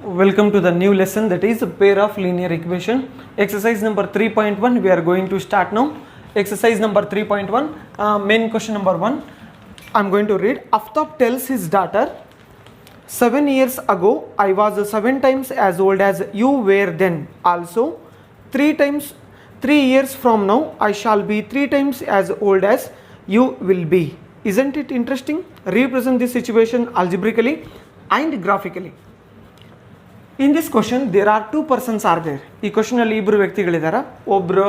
Welcome to the new lesson, that is a pair of linear equation. Exercise number 3.1 we are going to start now. Exercise number 3.1, main question number 1. I am going to read. Aftab tells his daughter, 7 years ago I was 7 times as old as you were then. Also 3 years from now I shall be 3 times as old as you will be. Isn't it interesting? Represent this situation algebraically and graphically. In this question there are two persons are there. ಈ question ಅಲ್ಲಿ ಇಬ್ಬರು ವ್ಯಕ್ತಿಗಳಿದ್ದಾರೆ. ಒಬ್ಬರು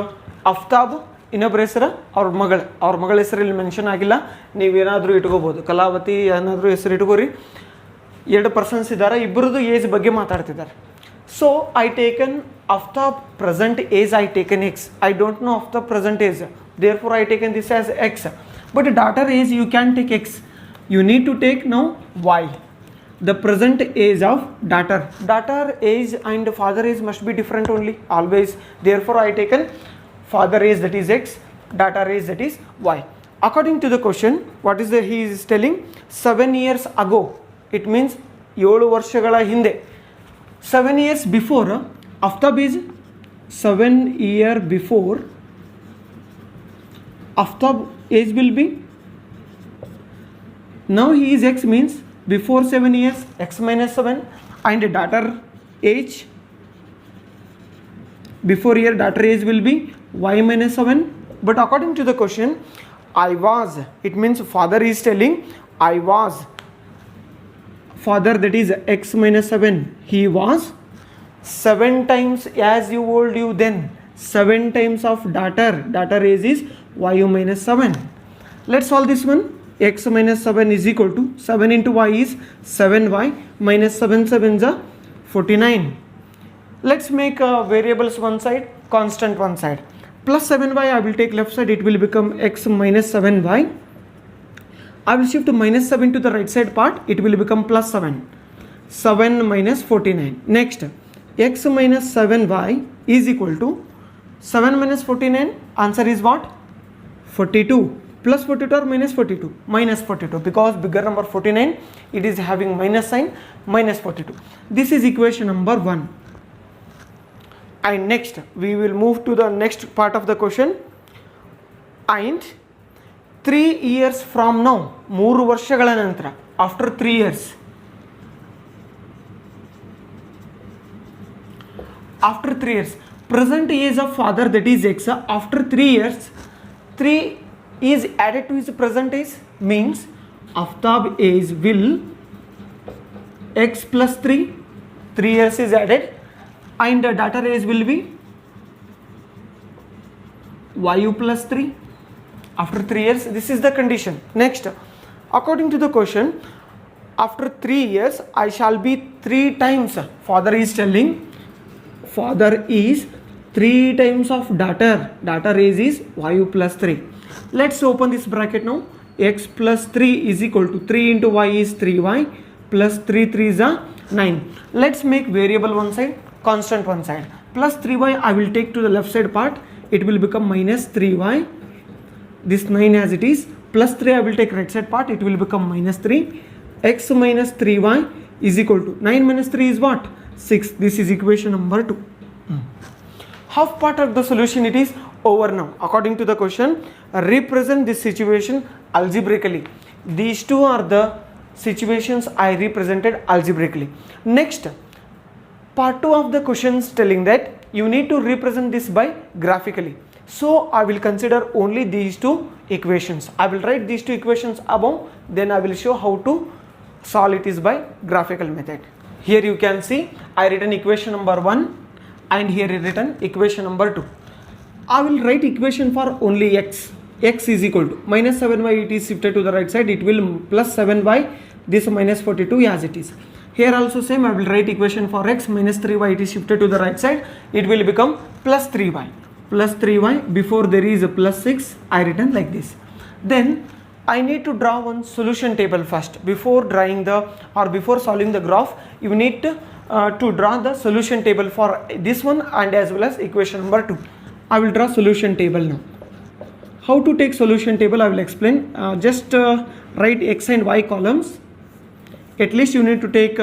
ಅಫ್ತಾಬ್, ಇನ್ನೊಬ್ಬರ ಹೆಸರು ಅವ್ರ ಮಗಳ ಹೆಸರು ಇಲ್ಲಿ ಮೆನ್ಷನ್ ಆಗಿಲ್ಲ, ನೀವೇನಾದರೂ ಇಟ್ಕೋಬಹುದು. ಕಲಾವತಿ ಏನಾದರೂ ಹೆಸರು ಇಟ್ಕೋರಿ. ಎರಡು ಪರ್ಸನ್ಸ್ ಇದ್ದಾರೆ, ಇಬ್ಬರದು ಏಜ್ ಬಗ್ಗೆ ಮಾತಾಡ್ತಿದ್ದಾರೆ. So I taken Aftab present age, I taken X. I don't know Aftab present age, therefore I taken this as X. But daughter age you can take X, you need to take now Y. The present age of daughter age and father age must be different only always. Therefore I taken father age, that is x, daughter age, that is y. According to the question, what is the he is telling? 7 years ago, it means 7 ವರ್ಷಗಳ ಹಿಂದೆ. 7 years before Aftab is 7 year before Aftab age will be, now he is x means before 7 years x minus 7, and daughter age before here daughter age will be y minus 7. But according to the question, I was, it means father is telling I was, father that is x minus 7, he was 7 times as you old you then. 7 times of daughter age is y minus 7. Let's solve this one. X minus 7 is equal to 7 into y is 7y minus 7 7s are 49. Let's make variables one side, constant one side. Plus 7y I will take left side, it will become x minus 7y. I will shift minus 7 to the right side part, it will become plus 7. 7 minus 49. Next, x minus 7y is equal to 7 minus 49. Answer is what? 42. Plus 42 or minus 42? Minus 42, because bigger number 49, it is having minus sign, minus 42. This is equation number 1. And next we will move to the next part of the question. And 3 years from now, 3 ವರ್ಷಗಳ ನಂತರ, after 3 years, after 3 years, present age of father that is x, after 3 years, 3 is added to his present age, means Aftab age will x plus 3 years is added, and the daughter age will be yu plus 3 after 3 years. This is the condition. Next, according to the question, after 3 years I shall be 3 times, father is telling father is 3 times of daughter age is yu plus 3. Let's open this bracket now. X plus 3 is equal to 3 into y is 3y plus 3 3s are 9. Let's make variable one side, constant one side. Plus 3y I will take to the left side part, it will become minus 3y. This 9 as it is, plus 3 I will take right side part, it will become minus 3. X minus 3y is equal to 9 minus 3 is what? 6. This is equation number 2. Half part of the solution it is over now. According to the question, represent this situation algebraically. These two are the situations I represented algebraically. Next, part 2 of the questions telling that you need to represent this by graphically. So I will consider only these two equations. I will write these two equations above, then I will show how to solve it is by graphical method. Here you can see I written equation number 1 and here is written equation number 2. I will write equation for only x. X is equal to minus 7y, it is shifted to the right side, it will plus 7y, this minus 42 as it is. Here also same, I will write equation for x, minus 3y, it is shifted to the right side, it will become plus 3y. Plus 3y, before there is a plus 6, I written like this. Then I need to draw one solution table first. Before drawing the or before solving the graph, you need to draw the solution table for this one and as well as equation number 2. I will draw solution table now. How to take solution table I will explain. Just write x and y columns. At least you need to take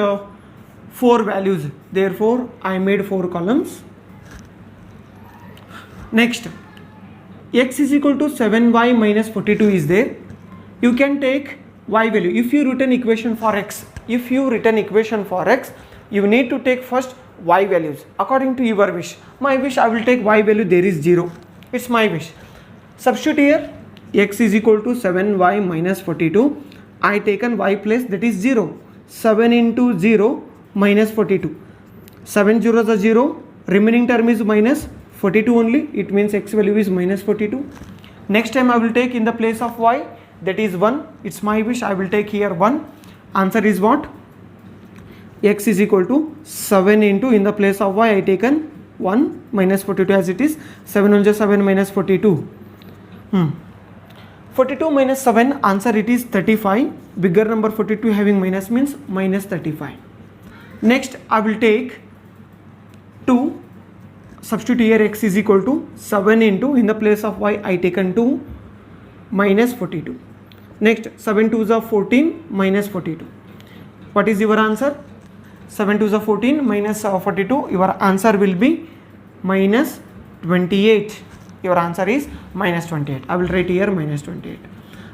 4 values, therefore I made 4 columns. Next, x is equal to 7y minus 42 is there. You can take y value. If you written equation for x, you need to take first y values according to your wish. My wish, I will take y value, there is 0. It's my wish. Substitute here, x is equal to 7y minus 42. I taken y place, that is 0. 7 into 0 minus 42. 7 zeros are 0. Remaining term is minus 42 only. It means x value is minus 42. Next time I will take in the place of y, that is 1. It's my wish, I will take here 1. Answer is what? X is equal to 7 into, in the place of y I taken 1 minus 42 as it is. 7 on 7 minus 42. 42 minus 7, answer it is 35. Bigger number 42 having minus means minus 35. Next I will take 2. Substitute here, x is equal to 7 into, in the place of y I taken 2 minus 42. Next, 7 2s are 14 minus 42. What is your answer? 7 2s are 14 minus 42. Your answer will be minus 28. Your answer is minus 28. I will write here minus 28.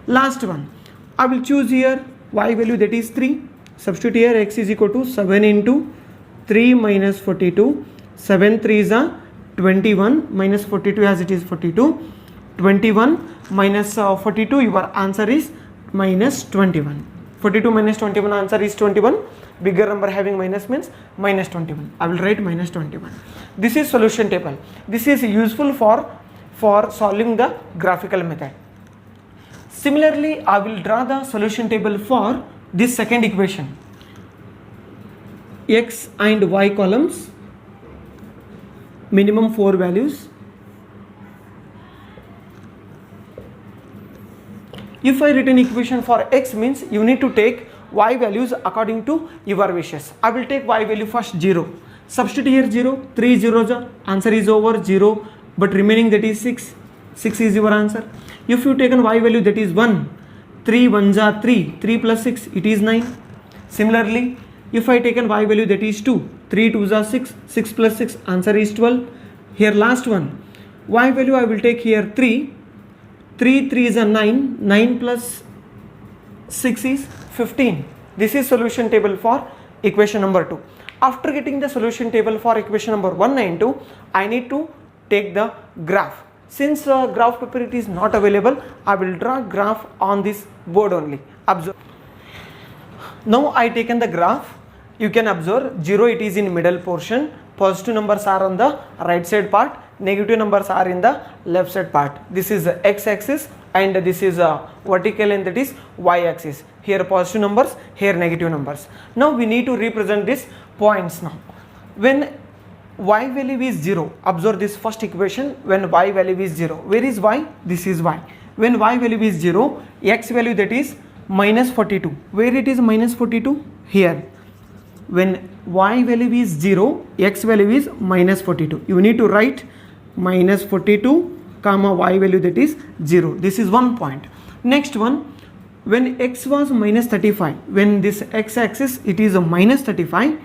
Last one, I will choose here y value, that is 3. Substitute here, x is equal to 7 into 3 minus 42. 7 3s are 21 minus 42 as it is 42. 21 minus 42, your answer is minus 21. 42 minus 21, answer is 21. Bigger number having minus means minus 21. I will write minus 21. This is solution table. This is useful for solving the graphical method. Similarly, I will draw the solution table for this second equation. X and y columns, minimum 4 values. If I written equation for x, means you need to take y values according to your wishes. I will take y value first 0. Substitute here 0. 3 zeros, answer is over 0. But remaining, that is 6. 6 is your answer. If you taken y value, that is 1. 3 1s are 3. 3 plus 6, it is 9. Similarly, if I taken y value, that is 2. 3 2s are 6. 6 plus 6, answer is 12. Here last one, y value I will take here 3. 3 3s are 9. 9 plus 6 is 15. This is solution table for equation number 2. After getting the solution table for equation number 1 and 2, I need to take the graph. Since graph paper it is not available, I will draw graph on this board only. Observe. Now I taken the graph. You can observe 0, it is in middle portion. Positive numbers are on the right side part. Negative numbers are in the left side part. This is the x-axis and this is a vertical, and that is y-axis. Here positive numbers, here negative numbers. Now we need to represent these points now. When y value is 0, observe this first equation. When y value is 0, where is y? This is y. When y value is 0, x value, that is minus 42. Where it is minus 42? Here. When y value is 0, x value is minus 42. You need to write minus 42 comma y value, that is 0. This is one point. Next one, when x was minus 35, when this x-axis it is a minus 35,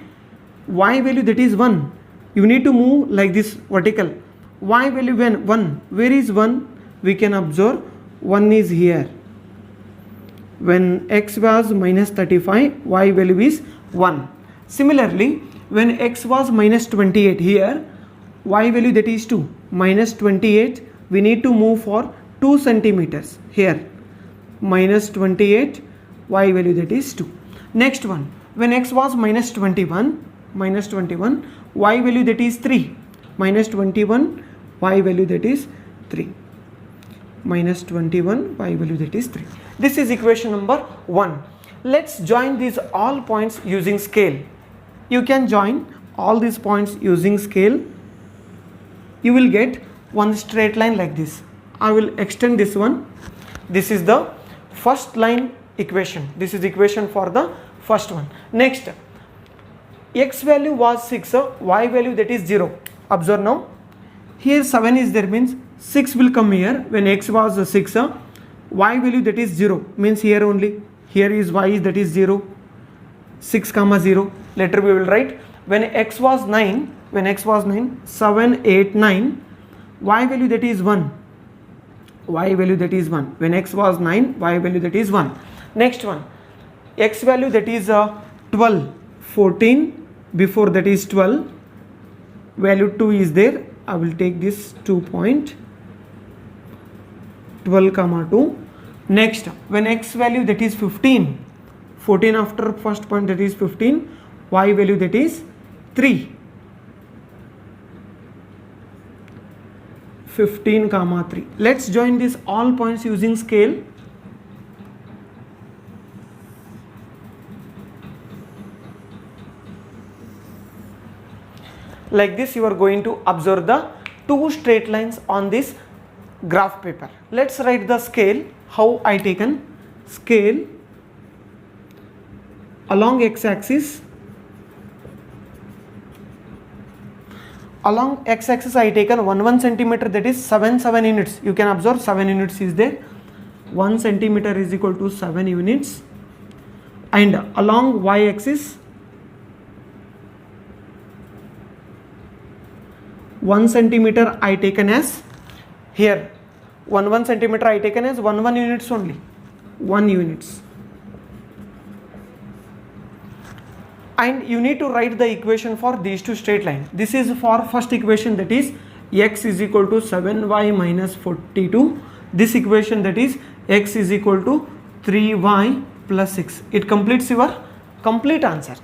y value, that is 1. You need to move like this vertical. Y value when 1, where is 1? We can observe 1 is here. When x was minus 35, y value is 1. Similarly, when x was minus 28, here y value, that is 2. Minus 28, we need to move for 2 centimeters. Here minus 28, y value, that is 2. Next one, when x was minus 21, y value, that is 3. Minus 21, y value, that is 3. Minus 21, y value, that is 3. This is equation number 1. Let's join these all points using scale. You can join all these points using scale. You will get one straight line like this. I will extend this one. This is the first line equation. This is equation for the first one. Next, x value was 6, y value, that is 0. Observe now. Here 7 is there, means 6 will come here. When x was 6, y value, that is 0, means here only. Here is y, that is 0. 6 comma 0. Later we will write when x was 9, 7, 8, 9, y value that is 1. Y value that is 1. When x was 9, y value that is 1. Next one, x value that is 12, 14, before that is 12, value 2 is there. I will take this 2 point, 12 comma 2. Next, when x value that is 15, 14 after first point that is 15, y value that is 3, 15 comma 3. Let's join this all points using scale. Like this you are going to observe the two straight lines on this graph paper. Let's write the scale. How I taken scale along x-axis. Along x-axis I taken 1 centimeter, that is 7 units. You can observe 7 units is there. 1 centimeter is equal to 7 units. And along y-axis 1 centimeter I taken as, here 1 centimeter I taken as 1 units only, 1 units. And you need to write the equation for these two straight lines. This is for first equation, that is x is equal to 7y minus 42. This equation, that is x is equal to 3y plus 6. It completes your complete answer.